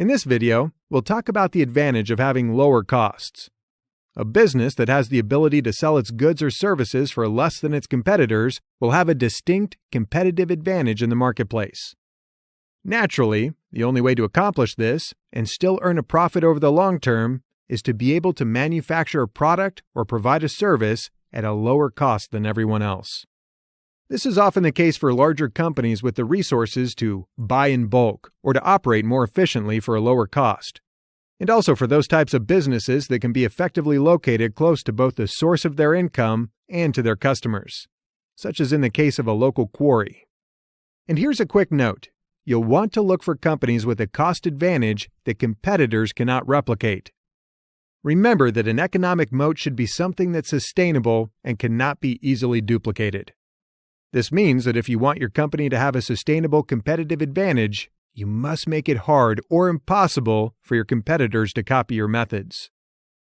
In this video, we'll talk about the advantage of having lower costs. A business that has the ability to sell its goods or services for less than its competitors will have a distinct competitive advantage in the marketplace. Naturally, the only way to accomplish this and still earn a profit over the long term is to be able to manufacture a product or provide a service at a lower cost than everyone else. This is often the case for larger companies with the resources to buy in bulk or to operate more efficiently for a lower cost, and also for those types of businesses that can be effectively located close to both the source of their income and to their customers, such as in the case of a local quarry. And here's a quick note. You'll want to look for companies with a cost advantage that competitors cannot replicate. Remember that an economic moat should be something that's sustainable and cannot be easily duplicated. This means that if you want your company to have a sustainable competitive advantage, you must make it hard or impossible for your competitors to copy your methods.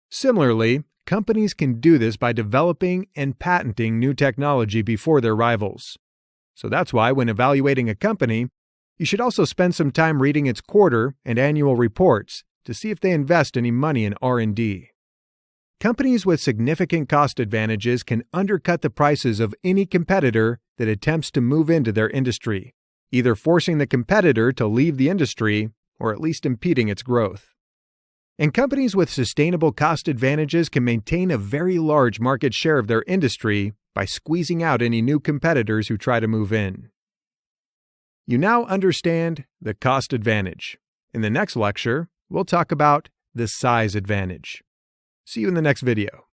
Similarly, companies can do this by developing and patenting new technology before their rivals. So that's why when evaluating a company, you should also spend some time reading its quarter and annual reports to see if they invest any money in R&D. Companies with significant cost advantages can undercut the prices of any competitor that attempts to move into their industry, either forcing the competitor to leave the industry or at least impeding its growth. And companies with sustainable cost advantages can maintain a very large market share of their industry by squeezing out any new competitors who try to move in. You now understand the cost advantage. In the next lecture, we'll talk about the size advantage. See you in the next video.